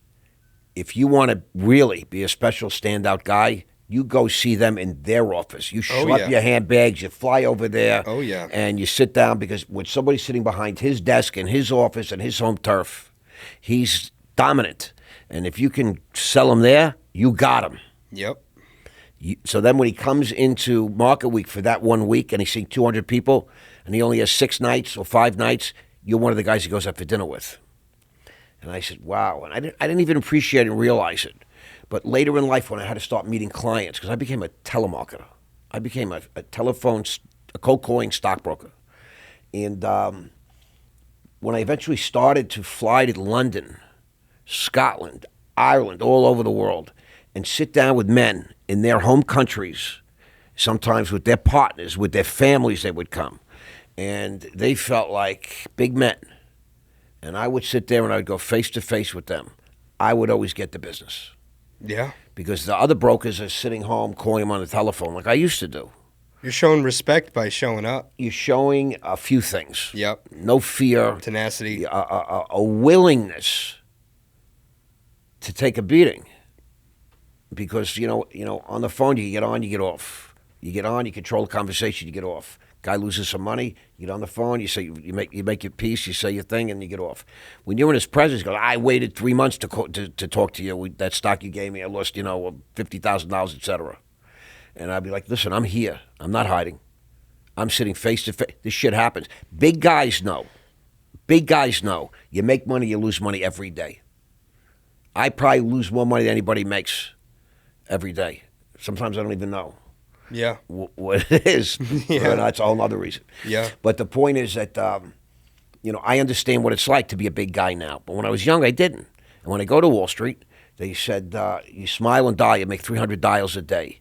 "If you want to really be a special standout guy, you go see them in their office. You schlep your handbags, you fly over there, Oh, yeah. and you sit down, because when somebody's sitting behind his desk in his office and his home turf, he's dominant. And if you can sell him there, you got him." Yep. So then when he comes into market week for that 1 week and he's seeing 200 people and he only has 6 nights or 5 nights, you're one of the guys he goes out for dinner with. And I said, wow. And I didn't even appreciate and realize it. But later in life, when I had to start meeting clients, because I became a telemarketer. I became a cold calling stockbroker. And when I eventually started to fly to London, Scotland, Ireland, all over the world, and sit down with men in their home countries, sometimes with their partners, with their families, they would come. And they felt like big men. And I would sit there and I would go face to face with them. I would always get the business. Yeah. Because the other brokers are sitting home calling them on the telephone like I used to do. You're showing respect by showing up. You're showing a few things. Yep. No fear. Tenacity. A willingness to take a beating. Because, on the phone, you get on, you get off. You get on, you control the conversation, you get off. Guy loses some money. You get on the phone. You say you make your piece. You say your thing, and you get off. When you're in his presence, he goes, I waited 3 months to talk to you. That stock you gave me, I lost, $50,000, etc. And I'd be like, listen, I'm here. I'm not hiding. I'm sitting face to face. This shit happens. Big guys know. Big guys know. You make money, you lose money every day. I probably lose more money than anybody makes every day. Sometimes I don't even know. Yeah. What it is. Yeah. That's a whole other reason. Yeah. But the point is that, I understand what it's like to be a big guy now. But when I was young, I didn't. And when I go to Wall Street, they said, you smile and dial, you make 300 dials a day.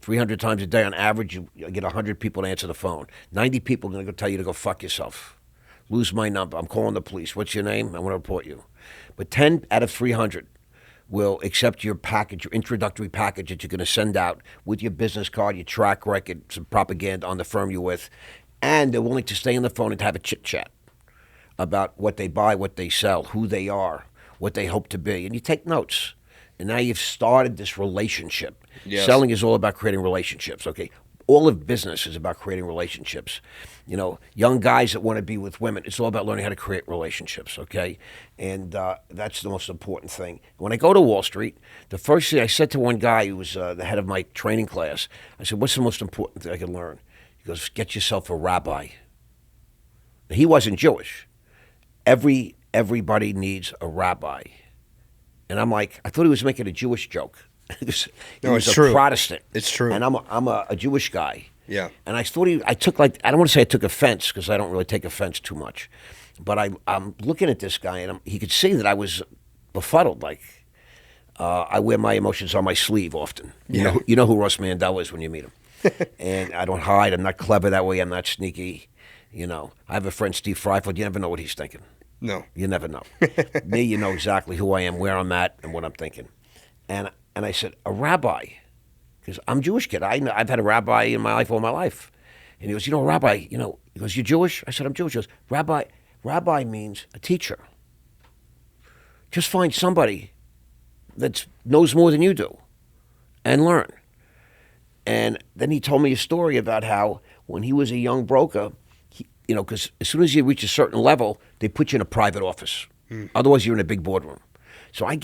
300 times a day on average, you get 100 people to answer the phone. 90 people are going to go tell you to go fuck yourself. Lose my number. I'm calling the police. What's your name? I want to report you. But 10 out of 300 will accept your package, your introductory package that you're going to send out with your business card, your track record, some propaganda on the firm you're with, and they're willing to stay on the phone and have a chit-chat about what they buy, what they sell, who they are, what they hope to be. And you take notes. And now you've started this relationship. Yes. Selling is all about creating relationships, okay? All of business is about creating relationships. Young guys that want to be with women, it's all about learning how to create relationships, okay? And that's the most important thing. When I go to Wall Street, the first thing I said to one guy who was the head of my training class, I said, what's the most important thing I can learn? He goes, get yourself a rabbi. He wasn't Jewish. Everybody needs a rabbi. And I'm like, I thought he was making a Jewish joke. He was a true. Protestant. It's true. And I'm a Jewish guy. Yeah. And I thought I took I don't want to say I took offense because I don't really take offense too much. But I'm looking at this guy and he could see that I was befuddled. I wear my emotions on my sleeve often. Yeah. You know who Russ Mandel is when you meet him. And I don't hide. I'm not clever that way. I'm not sneaky. I have a friend, Steve Freifeld. You never know what he's thinking. No. You never know. Me, you know exactly who I am, where I'm at, and what I'm thinking. And I said, a rabbi, because I'm a Jewish kid. I've had a rabbi in my life all my life. And he goes, a rabbi, he goes, you Jewish? I said, I'm Jewish. He goes, rabbi means a teacher. Just find somebody that knows more than you do and learn. And then he told me a story about how when he was a young broker, because as soon as you reach a certain level, they put you in a private office. Otherwise, you're in a big boardroom. So I'm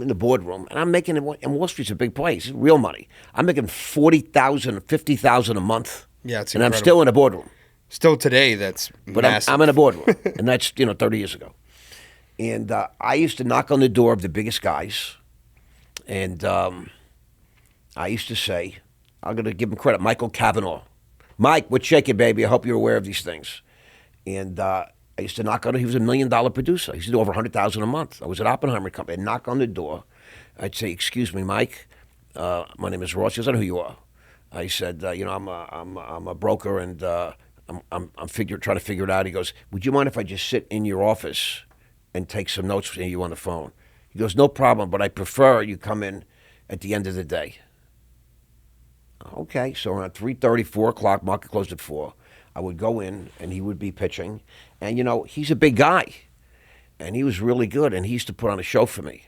in the boardroom, and I'm making, and Wall Street's a big place, it's real money. I'm making $40,000, $50,000 a month. Yeah, it's and incredible. I'm still in a boardroom. Still today, that's But massive. I'm in a boardroom, and that's 30 years ago. And I used to knock on the door of the biggest guys, and I used to say, I'm going to give him credit, Michael Cavanaugh. Mike, what's shaking, baby? I hope you're aware of these things. And I used to knock on it. He was $1 million producer. He used to do over $100,000 a month. I was at Oppenheimer Company. I'd knock on the door. I'd say, excuse me, Mike. My name is Ross. He goes, I know who you are. I said, I'm a broker, and I'm trying to figure it out. He goes, would you mind if I just sit in your office and take some notes from you on the phone? He goes, no problem, but I prefer you come in at the end of the day. Okay, so around 3:30, 4 o'clock, market closed at 4. I would go in, and he would be pitching. And, he's a big guy, and he was really good, and he used to put on a show for me.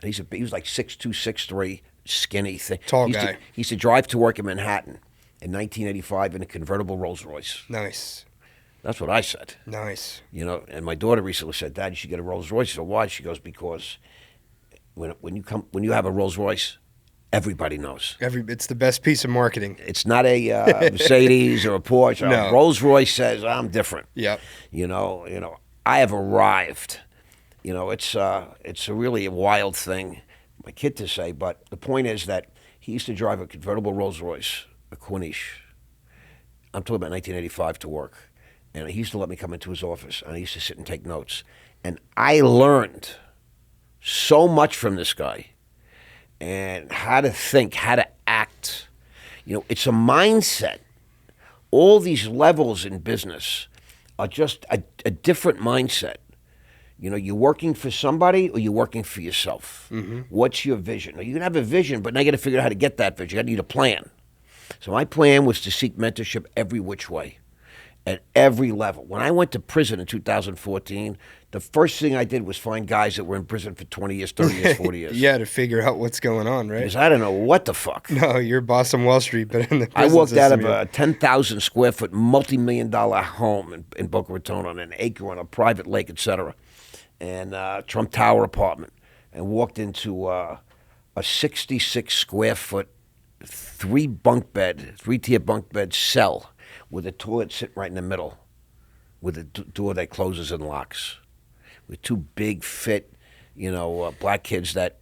And he was like 6'2", 6'3", skinny thing. Tall guy. He used to drive to work in Manhattan in 1985 in a convertible Rolls Royce. Nice. That's what I said. Nice. And my daughter recently said, Dad, you should get a Rolls Royce. So why? She goes, because when you have a Rolls Royce, everybody knows. It's the best piece of marketing. It's not a Mercedes or a Porsche. No. Rolls Royce says I'm different. Yep. I have arrived. It's a really wild thing, my kid to say. But the point is that he used to drive a convertible Rolls Royce, a Corniche. I'm talking about 1985 to work, and he used to let me come into his office, and I used to sit and take notes, and I learned so much from this guy. And how to think, how to act. It's a mindset. All these levels in business are just a different mindset. You're working for somebody or you're working for yourself. Mm-hmm. What's your vision? Now, you can have a vision, but now you got to figure out how to get that vision. You got to need a plan. So my plan was to seek mentorship every which way. at every level. When I went to prison in 2014, the first thing I did was find guys that were in prison for 20 years, 30 years, 40 years. Yeah, to figure out what's going on, right? Because I don't know what the fuck. No, you're boss on Wall Street, but in the I prison walked out system, of a 10,000 square foot, multi-million-dollar home in Boca Raton on an acre on a private lake, etc., and Trump Tower apartment, and walked into a 66 square foot, three-tier bunk bed cell with a toilet sitting right in the middle, with a door that closes and locks, with two big, fit, black kids that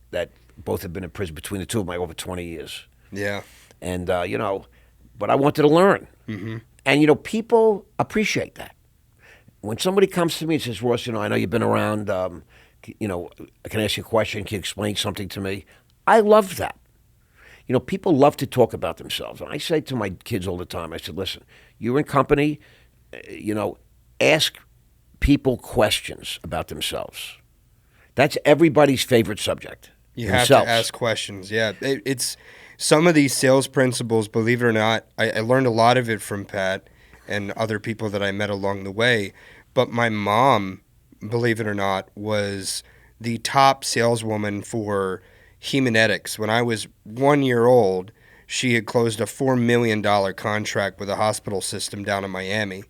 both have been in prison between the two of them over 20 years. Yeah. And, but I wanted to learn. Mm-hmm. And, people appreciate that. When somebody comes to me and says, Ross, I know you've been around, I can ask you a question, can you explain something to me? I love that. People love to talk about themselves. And I say to my kids all the time, I said, listen, you're in company, ask people questions about themselves. That's everybody's favorite subject. You themselves. have to ask questions. Yeah. It's some of these sales principles, believe it or not, I learned a lot of it from Pat and other people that I met along the way. But my mom, believe it or not, was the top saleswoman for Haemonetics. When I was 1 year old, she had closed a $4 million contract with a hospital system down in Miami.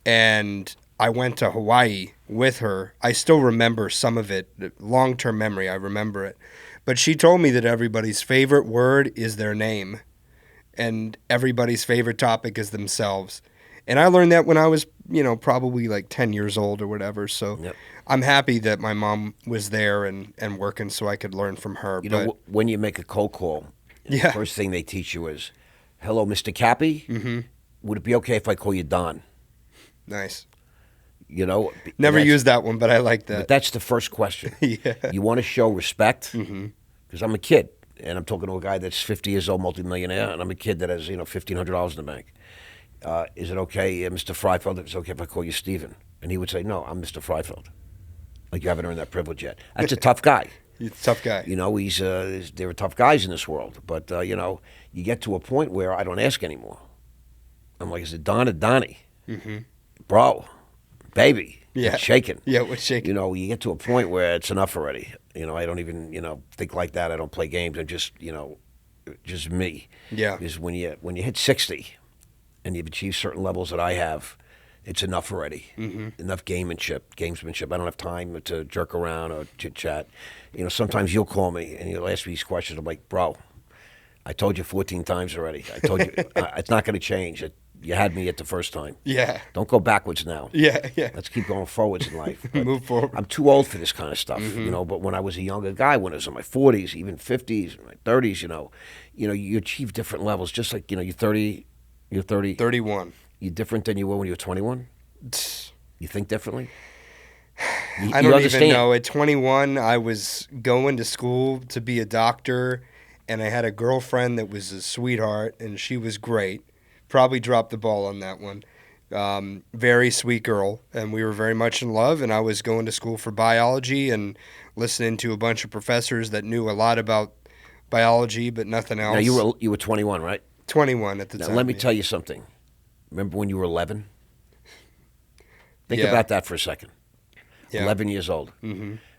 And I went to Hawaii with her. I still remember some of it, long-term memory, I remember it. But she told me that everybody's favorite word is their name, and everybody's favorite topic is themselves. And I learned that when I was, probably like 10 years old or whatever. So yep. I'm happy that my mom was there and working so I could learn from her. When you make a cold call, the first thing they teach you is, hello, Mr. Cappy, would it be okay if I call you Don? Nice. Never used that one, but I like that. But that's the first question. Yeah. You want to show respect? Because I'm a kid, and I'm talking to a guy that's 50 years old, multimillionaire, and I'm a kid that has, $1,500 in the bank. Is it okay, Mr. Freifeld, if it's okay if I call you Steven? And he would say, no, I'm Mr. Freifeld. Like, you haven't earned that privilege yet. That's a tough guy. He's a tough guy. There are tough guys in this world. But, you get to a point where I don't ask anymore. I'm like, is it Don or Donnie? Bro, baby. Yeah. What's shaking? Yeah, what's shaking? You get to a point where it's enough already. I don't even, think like that. I don't play games. I'm just, just me. Yeah. Because when you hit 60 and you've achieved certain levels that I have, it's enough already. Enough gamesmanship. I don't have time to jerk around or chit-chat. Sometimes you'll call me and you'll ask me these questions. I'm like, bro, I told you 14 times already. I told you it's not going to change. You had me at the first time. Yeah. Don't go backwards now. Yeah. Let's keep going forwards in life. Move forward. I'm too old for this kind of stuff, but when I was a younger guy, when I was in my 40s, even 50s, my 30s, you achieve different levels. Just like, you're 30. 31. You're different than you were when you were 21? You think differently? I don't even know. At 21, I was going to school to be a doctor, and I had a girlfriend that was a sweetheart, and she was great. Probably dropped the ball on that one. Very sweet girl, and we were very much in love, and I was going to school for biology and listening to a bunch of professors that knew a lot about biology, but nothing else. Now, you were 21, right? 21 at the time. Let me tell you something. Remember when you were 11? Think about that for a second. Yeah. 11 years old.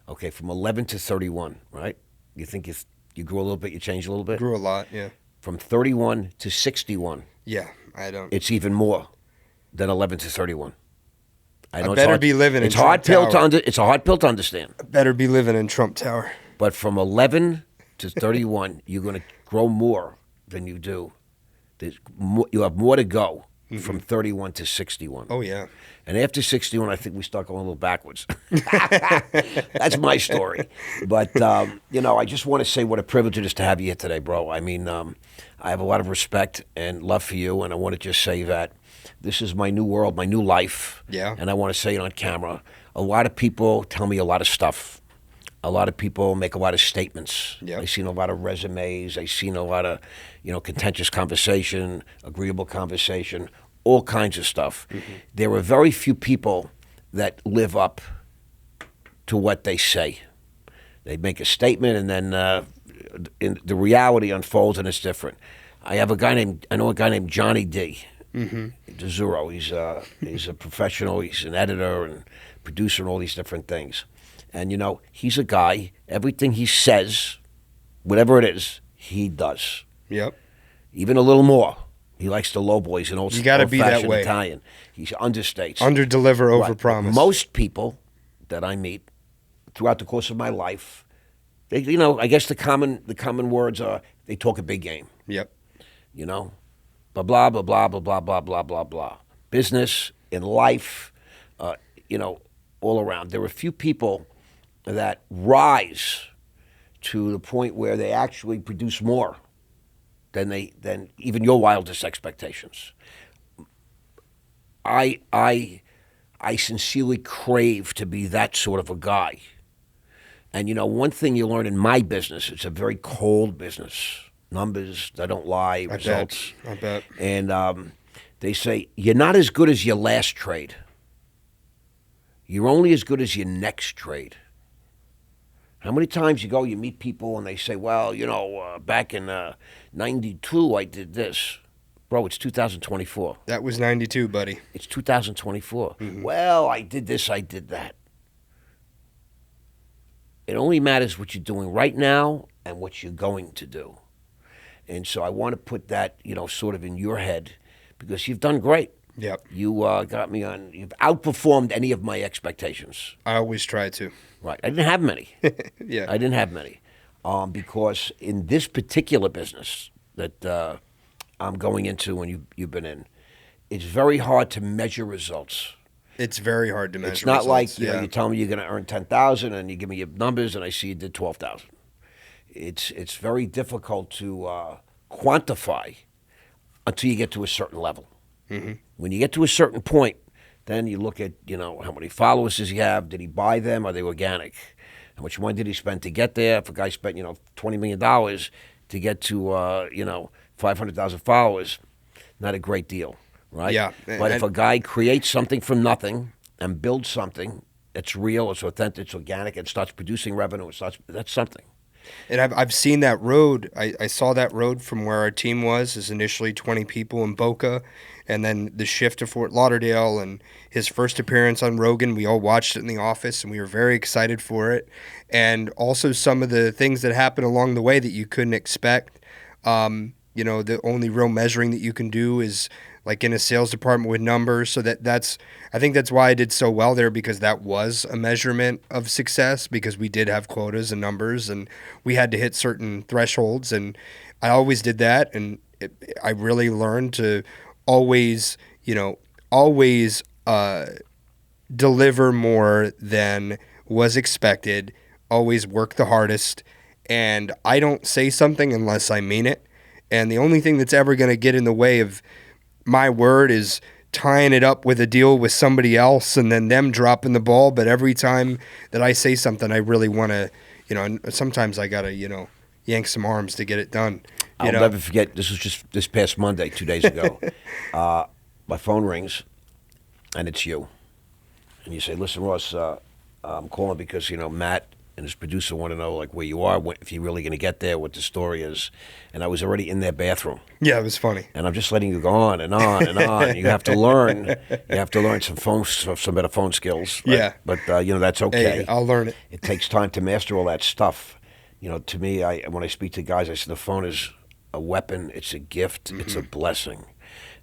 Okay, from 11 to 31, right? You think you grew a little bit, you changed a little bit? Grew a lot, yeah. From 31 to 61. Yeah, I don't. It's even more than 11 to 31. I better be living in Trump Tower. It's a hard pill to understand. I better be living in Trump Tower. But from 11 to 31, you're going to grow more than you do. You have more to go from 31 to 61. Oh, yeah. And after 61, I think we start going a little backwards. That's my story. But, I just want to say what a privilege it is to have you here today, bro. I mean, I have a lot of respect and love for you, and I want to just say that this is my new world, my new life. Yeah. And I want to say it on camera. A lot of people tell me a lot of stuff. A lot of people make a lot of statements. Yep. I've seen a lot of resumes. I've seen a lot of, contentious conversation, agreeable conversation, all kinds of stuff. There are very few people that live up to what they say. They make a statement, and then the reality unfolds, and it's different. I know a guy named Johnny D. DeZuro. He's a professional. He's an editor and producer and all these different things. And, he's a guy, everything he says, whatever it is, he does. Yep. Even a little more. He likes the low boys and You gotta be that old-fashioned way. Italian. He understates. Under-deliver, Right. over-promise. Most people that I meet throughout the course of my life, they, I guess the common words are they talk a big game. Yep. Blah blah blah blah blah blah blah blah blah blah. Business, in life, all around. There are a few people that rise to the point where they actually produce more than even your wildest expectations. I sincerely crave to be that sort of a guy. And one thing you learn in my business, it's a very cold business. Numbers, they don't lie, results. I bet. And they say, you're not as good as your last trade. You're only as good as your next trade. How many times you meet people and they say, well, back in 92, I did this. Bro, it's 2024. That was 92, buddy. It's 2024. Well, I did this, I did that. It only matters what you're doing right now and what you're going to do. And so I want to put that, sort of in your head because you've done great. Yep. You got me on. You've outperformed any of my expectations. I always try to. Right. I didn't have many. Yeah. I didn't have many because in this particular business that I'm going into and you've been in, it's very hard to measure results. It's very hard to measure. It's not results. like you tell me you're going to earn 10,000 and you give me your numbers and I see you did 12,000. It's very difficult to quantify until you get to a certain level. Mm-hmm. When you get to a certain point, then you look at how many followers does he have? Did he buy them? Are they organic? How much money did he spend to get there? If a guy spent $20 million to get to 500,000 followers, not a great deal, right? Yeah. But if a guy creates something from nothing and builds something that's real, it's authentic, it's organic, and starts producing revenue, that's something. And I've seen that road. I saw that road from where our team was. Is initially 20 people in Boca, and then the shift to Fort Lauderdale and his first appearance on Rogan. We all watched it in the office, and we were very excited for it. And also some of the things that happened along the way that you couldn't expect. The only real measuring that you can do is like in a sales department with numbers. So I think that's why I did so well there, because that was a measurement of success, because we did have quotas and numbers and we had to hit certain thresholds. And I always did that. And I really learned to always deliver more than was expected, always work the hardest. And I don't say something unless I mean it. And the only thing that's ever going to get in the way of my word is tying it up with a deal with somebody else and then them dropping the ball. But every time that I say something, I really want to, and sometimes I got to, yank some arms to get it done. I'll never forget, this was just this past Monday, 2 days ago. My phone rings, and it's you. And you say, listen, Ross, I'm calling because, Matt and his producer want to know where you are, if you're really going to get there, what the story is. And I was already in their bathroom. Yeah, it was funny. And I'm just letting you go on and on and on. You have to learn. You have to learn some better phone skills. Right? Yeah. But that's okay. Hey, I'll learn it. It takes time to master all that stuff. To me, when I speak to guys, I say the phone is a weapon. It's a gift. Mm-hmm. It's a blessing,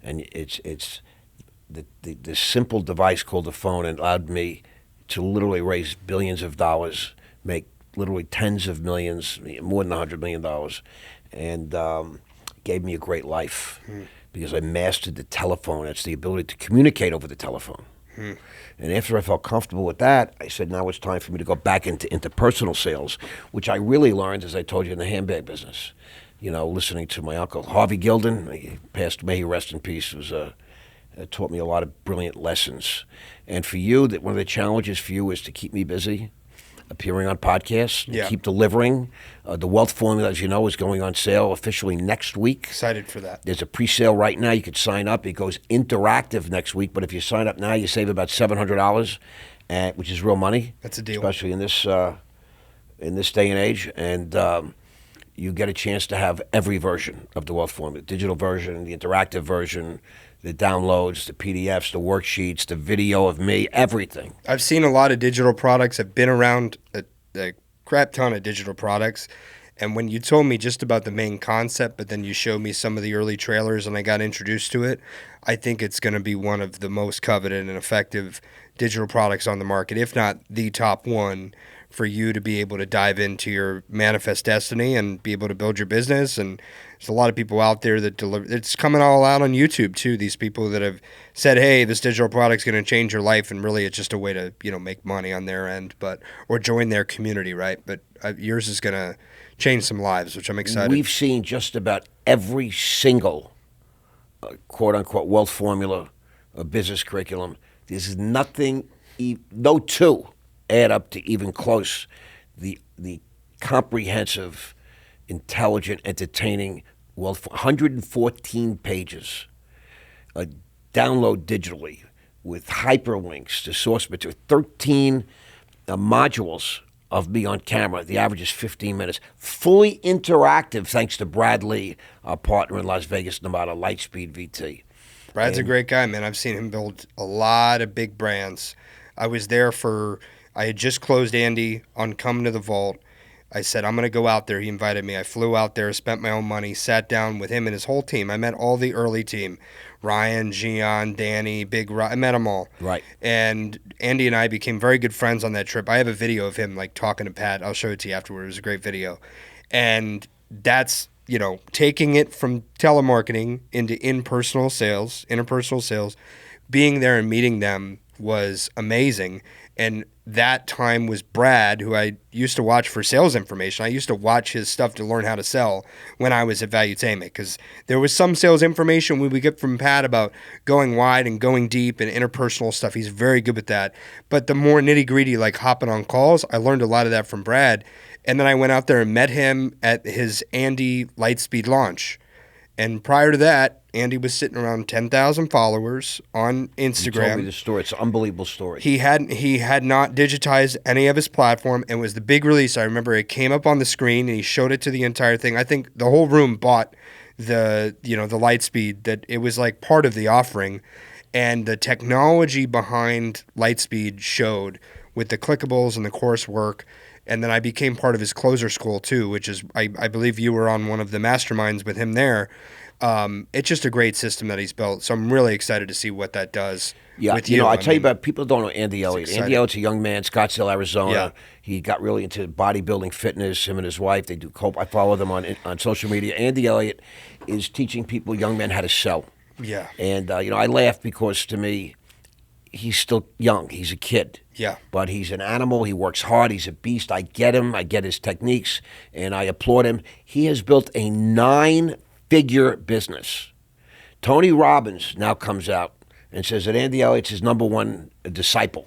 and it's the simple device called the phone allowed me to literally raise billions of dollars, make literally tens of millions, more than $100 million, and gave me a great life because I mastered the telephone. It's the ability to communicate over the telephone. And after I felt comfortable with that, I said, now it's time for me to go back into personal sales, which I really learned, as I told you, in the handbag business. Listening to my uncle, Harvey Gilden, he passed, may he rest in peace, taught me a lot of brilliant lessons. And for you, one of the challenges for you is to keep me busy, appearing on podcasts, keep delivering. The Wealth Formula, as you know, is going on sale officially next week. Excited for that. There's a pre-sale right now. You could sign up. It goes interactive next week, but if you sign up now, you save about $700, which is real money. That's a deal. Especially in this day and age. And you get a chance to have every version of the Wealth Formula, digital version, the interactive version, the downloads, the PDFs, the worksheets, the video of me, everything. I've seen a lot of digital products. I've been around a crap ton of digital products. And when you told me just about the main concept, but then you showed me some of the early trailers and I got introduced to it, I think it's going to be one of the most coveted and effective digital products on the market, if not the top one, for you to be able to dive into your manifest destiny and be able to build your business. And there's a lot of people out there that deliver. It's coming all out on YouTube too. These people that have said, "Hey, this digital product's going to change your life," and really, it's just a way to make money on their end, or join their community, right? But yours is going to change some lives, which I'm excited. We've seen just about every single quote unquote wealth formula, business curriculum. There's nothing, no two add up to even close. The comprehensive, intelligent, entertaining wealth, 114 pages, download digitally with hyperlinks to source material, 13 modules of me on camera. The average is 15 minutes. Fully interactive, thanks to Brad Lee, our partner in Las Vegas, Nevada, Lightspeed VT. Brad's a great guy, man. I've seen him build a lot of big brands. I was there I had just closed Andy on coming to the vault. I said, I'm going to go out there. He invited me. I flew out there, spent my own money, sat down with him and his whole team. I met all the early team, Ryan, Gian, Danny, Big Rob. I met them all. Right. And Andy and I became very good friends on that trip. I have a video of him talking to Pat. I'll show it to you afterward. It was a great video. And that's, taking it from telemarketing into interpersonal sales, being there and meeting them was amazing. And that time was Brad, who I used to watch for sales information. I used to watch his stuff to learn how to sell when I was at Valuetainment, because there was some sales information we would get from Pat about going wide and going deep and interpersonal stuff. He's very good with that. But the more nitty-gritty, like hopping on calls, I learned a lot of that from Brad. And then I went out there and met him at his Andy Lightspeed launch. And prior to that, Andy was sitting around 10,000 followers on Instagram. You told me the story. It's an unbelievable story. He had not digitized any of his platform, and it was the big release. I remember it came up on the screen, and he showed it to the entire thing. I think the whole room bought the Lightspeed, that it was like part of the offering. And the technology behind Lightspeed showed with the clickables and the coursework. And then I became part of his closer school too, which is, I believe you were on one of the masterminds with him there. It's just a great system that he's built. So I'm really excited to see what that does with you. I tell you about, people don't know Andy Elliott. Andy Elliott's a young man, Scottsdale, Arizona. Yeah. He got really into bodybuilding, fitness, him and his wife. They do cope. I follow them on social media. Andy Elliott is teaching people, young men, how to sell. Yeah. And, I laugh because to me, he's still young. He's a kid. Yeah. But he's an animal. He works hard. He's a beast. I get him. I get his techniques, and I applaud him. He has built a 9-figure business. Tony Robbins now comes out and says that Andy Elliott's his number one disciple.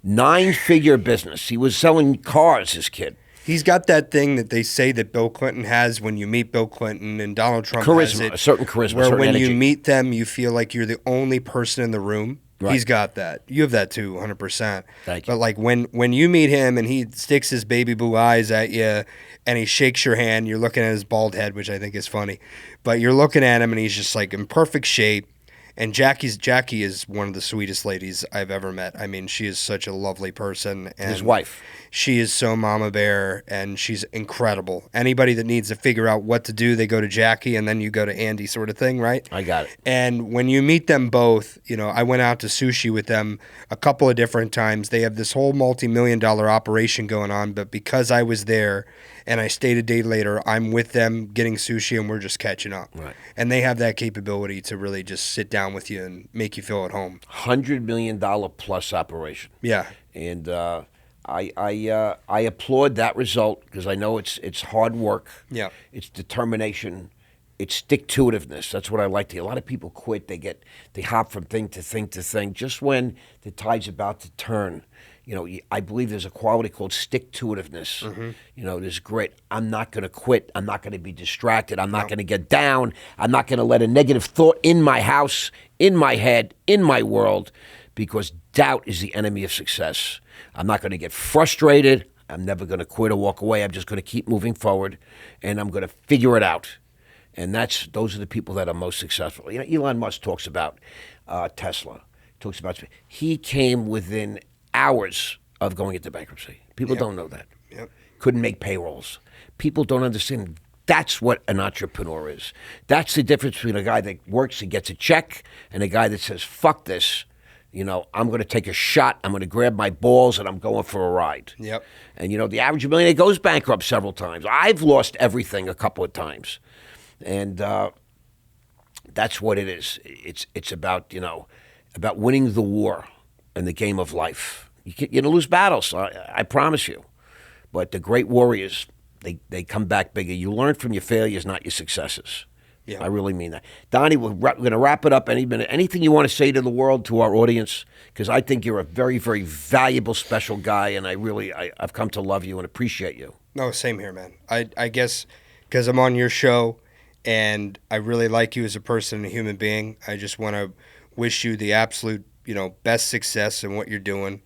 9-figure business. He was selling cars, this kid. He's got that thing that they say that Bill Clinton has when you meet Bill Clinton, and Donald Trump has it. A certain charisma, where certain when energy. you meet them, you feel like you're the only person in the room. Right. He's got that. You have that too, 100%. Thank you. But like when you meet him and he sticks his baby blue eyes at you and he shakes your hand, you're looking at his bald head, which I think is funny. But you're looking at him and he's just like in perfect shape. And Jackie is one of the sweetest ladies I've ever met. I mean, she is such a lovely person. And his wife. She is so mama bear, and she's incredible. Anybody that needs to figure out what to do, they go to Jackie, and then you go to Andy, sort of thing, right? I got it. And when you meet them both, I went out to sushi with them a couple of different times. They have this whole multi-million-dollar operation going on, but because I was there and I stayed a day later, I'm with them getting sushi, and we're just catching up. Right. And they have that capability to really just sit down with you and make you feel at home. $100 million plus operation. Yeah. And I applaud that result because I know it's hard work. Yeah. It's determination. It's stick-to-itiveness. That's what I like to hear. A lot of people quit. They hop from thing to thing to thing. Just when the tide's about to turn, I believe there's a quality called stick-to-itiveness. Mm-hmm. There's grit. I'm not going to quit. I'm not going to be distracted. I'm not going to get down. I'm not going to let a negative thought in my house, in my head, in my world, because doubt is the enemy of success. I'm not going to get frustrated. I'm never going to quit or walk away. I'm just going to keep moving forward, and I'm going to figure it out. And those are the people that are most successful. You know, Elon Musk talks about Tesla. Talks about he came within hours of going into bankruptcy. People don't know that. Yep. Couldn't make payrolls. People don't understand. That's what an entrepreneur is. That's the difference between a guy that works and gets a check and a guy that says, fuck this. You know, I'm going to take a shot. I'm going to grab my balls and I'm going for a ride. Yep. And, you know, the average millionaire goes bankrupt several times. I've lost everything a couple of times. And that's what it is. It's about, you know, about winning the war in the game of life. You're going to lose battles, I promise you. But the great warriors, they come back bigger. You learn from your failures, not your successes. Yeah. I really mean that. Donnie, we're going to wrap it up any minute. Anything you want to say to the world, to our audience? Because I think you're a very, very valuable, special guy, and I've come to love you and appreciate you. No, same here, man. I guess because I'm on your show, and I really like you as a person and a human being, I just want to wish you the absolute, you know, best success in what you're doing.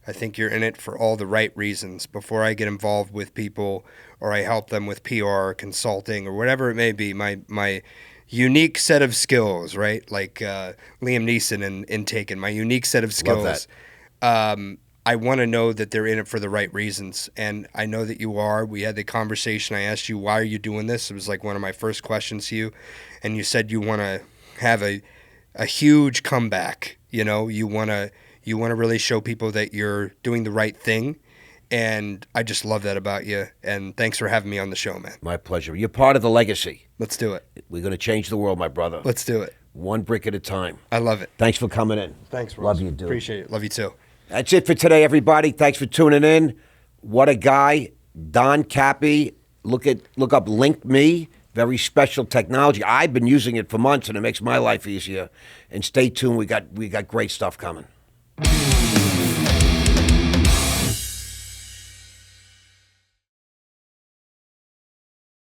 I think you're in it for all the right reasons. Before I get involved with people or I help them with PR or consulting or whatever it may be, my unique set of skills, right? Like Liam Neeson in Taken, my unique set of skills. Love that. I want to know that they're in it for the right reasons. And I know that you are. We had the conversation. I asked you, why are you doing this? It was like one of my first questions to you. And you said you want to have a huge comeback. You know, you want to really show people that you're doing the right thing. And I just love that about you. And thanks for having me on the show, man. My pleasure. You're part of the legacy. Let's do it. We're going to change the world, my brother. Let's do it. One brick at a time. I love it. Thanks for coming in. Thanks, Rose. Love you, dude. Appreciate it. Love you, too. That's it for today, everybody. Thanks for tuning in. What a guy. Don Cappy. Look up Link Me. Very special technology. I've been using it for months, and it makes my life easier. And stay tuned. We got great stuff coming.